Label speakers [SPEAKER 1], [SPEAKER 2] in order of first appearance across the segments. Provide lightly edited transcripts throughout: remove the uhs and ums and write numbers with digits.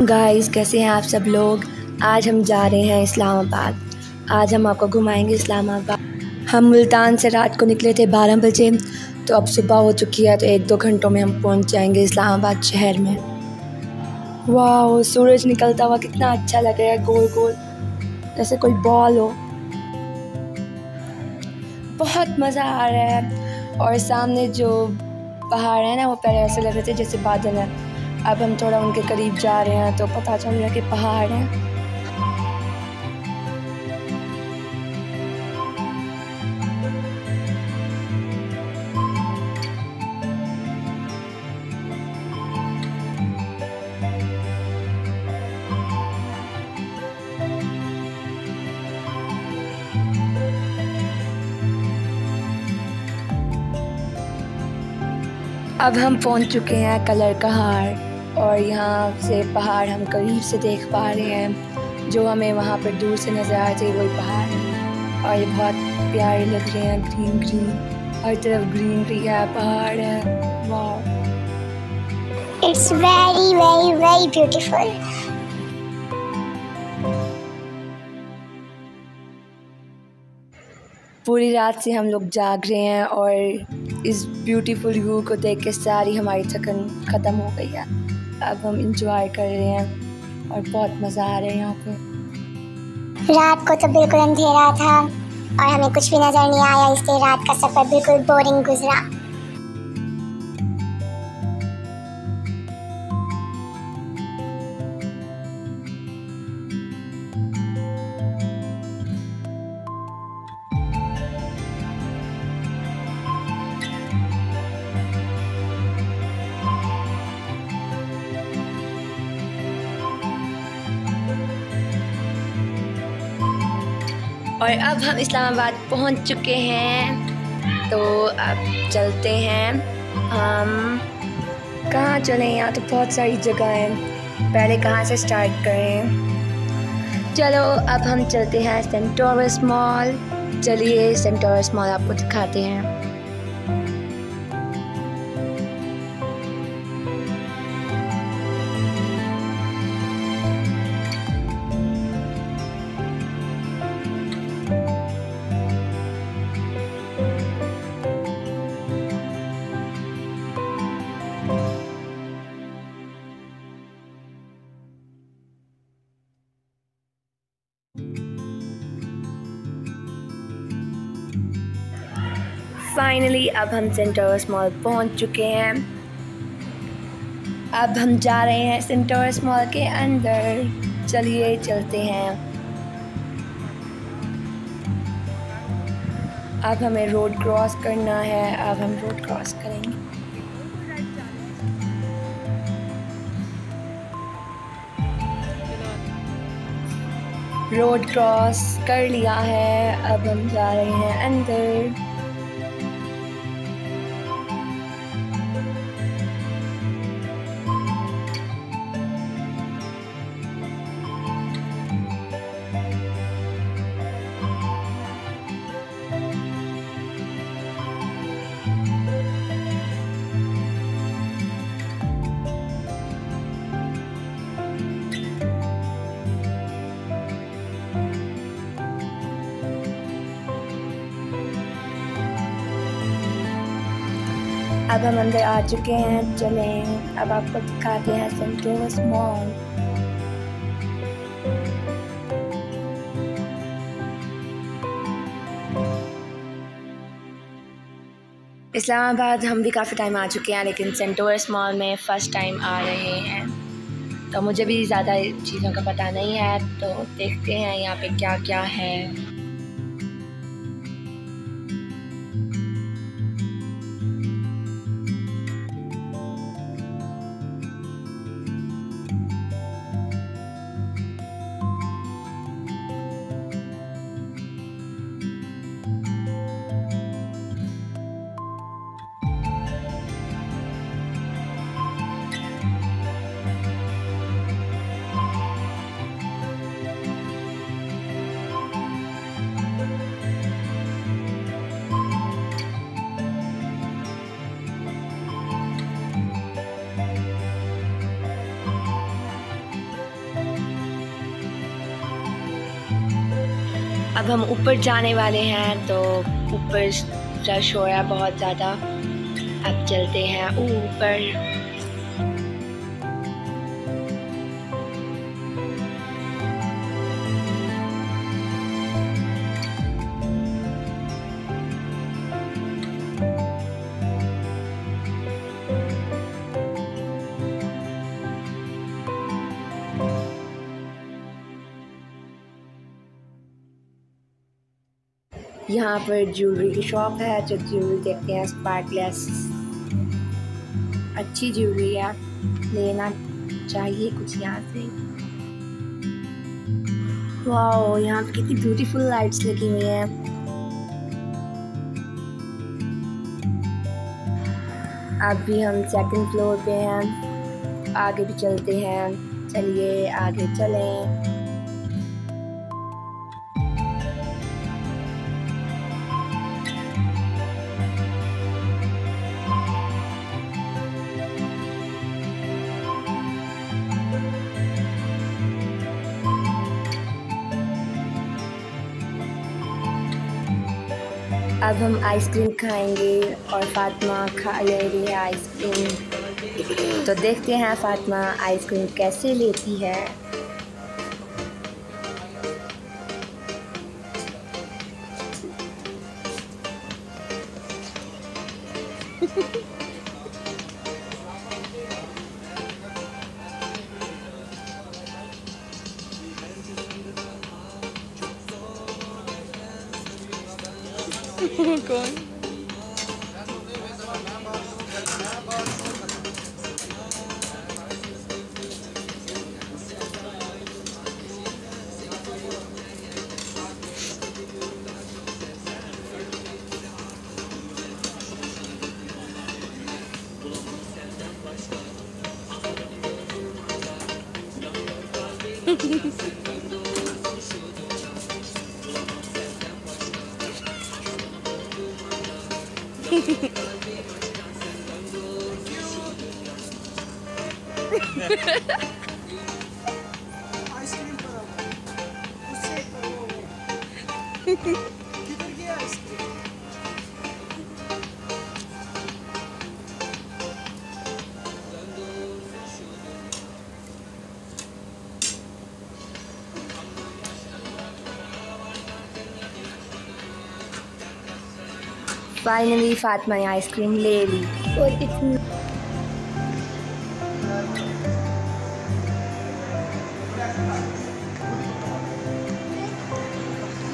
[SPEAKER 1] Guys, कैसे हैं आप सब लोग। आज हम जा रहे हैं इस्लामाबाद। आज हम आपको घुमाएंगे इस्लामाबाद। हम मुल्तान से रात को निकले थे 12 बजे, तो अब सुबह हो चुकी है, तो 1-2 घंटों में हम पहुंच जाएंगे इस्लामाबाद शहर में। वाह, सूरज निकलता हुआ कितना अच्छा लग रहा है, गोल गोल जैसे कोई बॉल हो। बहुत मज़ा आ रहा है। और सामने जो पहाड़ है ना, वो पहले ऐसे लग रहे थे जैसे बादल है। अब हम थोड़ा उनके करीब जा रहे हैं तो पता चल रहा है कि पहाड़ है। अब हम पहुंच चुके हैं कलर कहार, और यहाँ से पहाड़ हम करीब से देख पा रहे हैं। जो हमें वहाँ पर दूर से नज़र आ रहे वही पहाड़ है, और ये बहुत प्यारे लग रहे हैं। ग्रीन ग्रीन, हर तरफ ग्रीनरी है, पहाड़ है। वाह,
[SPEAKER 2] it's very very very beautiful.
[SPEAKER 1] पूरी रात से हम लोग जाग रहे हैं, और इस ब्यूटीफुल व्यू को देख के सारी हमारी थकन ख़त्म हो गई है। अब हम इंजॉय कर रहे हैं और बहुत मज़ा आ रहा है यहाँ पे।
[SPEAKER 2] रात को तो बिल्कुल अंधेरा था और हमें कुछ भी नज़र नहीं आया, इसलिए रात का सफ़र बिल्कुल बोरिंग गुजरा।
[SPEAKER 1] और अब हम इस्लामाबाद पहुंच चुके हैं, तो अब चलते हैं। हम कहाँ चलें? यहाँ तो बहुत सारी जगह हैं, पहले कहाँ से स्टार्ट करें? चलो अब हम चलते हैं सेंटोरस मॉल। चलिए सेंटोरस मॉल आपको दिखाते हैं। फाइनली अब हम सेंटोरस मॉल पहुंच चुके हैं। अब हम जा रहे हैं सेंटोरस मॉल के अंदर। चलिए चलते हैं। अब हमें रोड क्रॉस करना है। अब हम रोड क्रॉस करेंगे। रोड क्रॉस कर लिया है। अब हम जा रहे हैं अंदर। अब हम अंदर आ चुके हैं। चलें अब आपको दिखाते हैं सेंटोरस मॉल। इस्लामाबाद हम भी काफ़ी टाइम आ चुके हैं, लेकिन सेंटोरस मॉल में फ़र्स्ट टाइम आ रहे हैं, तो मुझे भी ज़्यादा चीज़ों का पता नहीं है। तो देखते हैं यहाँ पे क्या क्या है। अब हम ऊपर जाने वाले हैं, तो ऊपर रश हो रहा है बहुत ज़्यादा। अब चलते हैं ऊपर। यहाँ पर ज्वेलरी की शॉप है, जो ज्वेलरी देखते हैं स्पार्कलेस, अच्छी ज्वेलरी है, लेना चाहिए कुछ यहाँ से। वाओ, यहाँ पे कितनी ब्यूटीफुल लाइट्स लगी हुई हैं। अभी हम सेकंड फ्लोर पे हैं, आगे भी चलते हैं। चलिए आगे चलें। अब हम आइसक्रीम खाएंगे और फातिमा खा ले रही है आइसक्रीम। तो देखते हैं फातिमा आइसक्रीम कैसे लेती है।
[SPEAKER 3] कौन?
[SPEAKER 1] फाइनली फातिमा ने आइसक्रीम ले ली और इतनी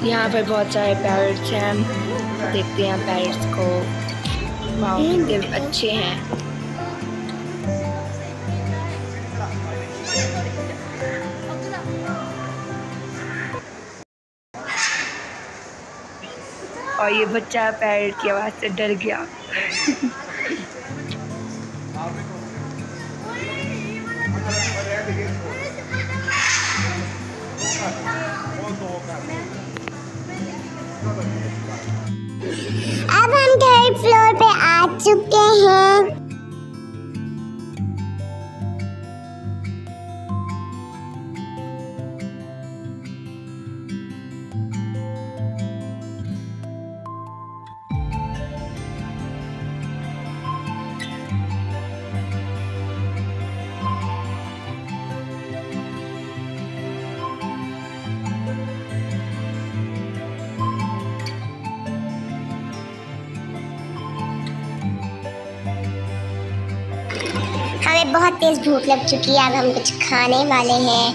[SPEAKER 1] यहाँ पर बहुत सारे पैरट्स हैं, देखते हैं पैरट्स को। वाओ, कितने अच्छे हैं। और ये बच्चा पैरट की आवाज़ से डर गया।
[SPEAKER 2] अब हम थर्ड फ्लोर पे आ चुके हैं। हमें बहुत तेज़ भूख लग चुकी है, अब हम कुछ खाने वाले हैं।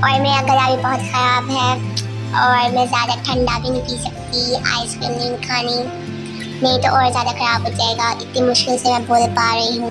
[SPEAKER 2] और मेरा गला भी बहुत ख़राब है और मैं ज़्यादा ठंडा भी नहीं पी सकती, आइसक्रीम नहीं खानी, नहीं तो और ज़्यादा ख़राब हो जाएगा। इतनी मुश्किल से मैं बोल पा रही हूँ।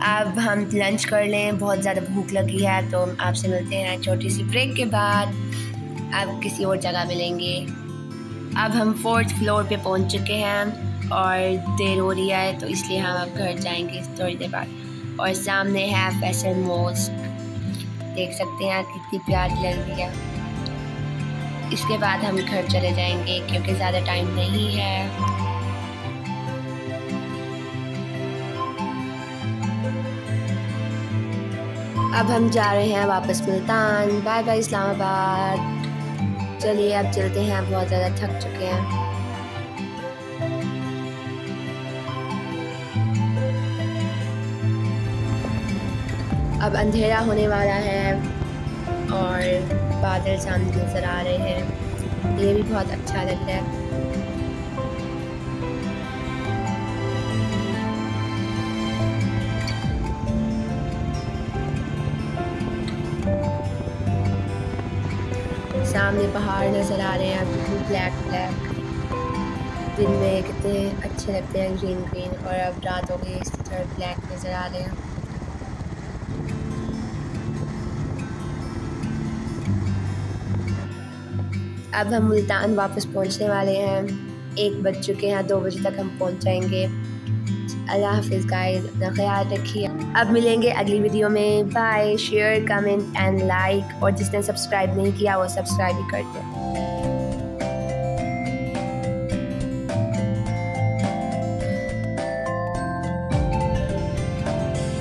[SPEAKER 1] अब हम लंच कर लें, बहुत ज़्यादा भूख लगी है। तो आपसे मिलते हैं छोटी सी ब्रेक के बाद। अब किसी और जगह मिलेंगे। अब हम 4th फ्लोर पे पहुंच चुके हैं और देर हो रही है, तो इसलिए हम अब घर जाएंगे थोड़ी देर बाद। और सामने है फैसल मॉस्क, देख सकते हैं कितनी प्यारी लग रही है। इसके बाद हम घर चले जाएंगे क्योंकि ज़्यादा टाइम नहीं है। अब हम जा रहे हैं वापस मुल्तान। Bye bye Islamabad. चलिए अब चलते हैं, बहुत ज़्यादा थक चुके हैं। अब अंधेरा होने वाला है और बादल सामने नज़र आ रहे हैं, ये भी बहुत अच्छा लग रहा है। सामने पहाड़ नज़र आ रहे हैं, बिल्कुल ब्लैक ब्लैक। दिन में कितने अच्छे लगते हैं ग्रीन ग्रीन, और अब रात हो गई इसकी तरह ब्लैक नज़र आ रहे हैं। अब हम मुल्तान वापस पहुंचने वाले हैं। 1 बज चुके हैं, 2 बजे तक हम पहुंच जाएंगे। अल्लाह हाफिज़ गाइस, अपना ख्याल रखिए। अब मिलेंगे अगली वीडियो में। Bye. Share, comment and like, और जिसने सब्सक्राइब नहीं किया वो सब्सक्राइब भी कर दे।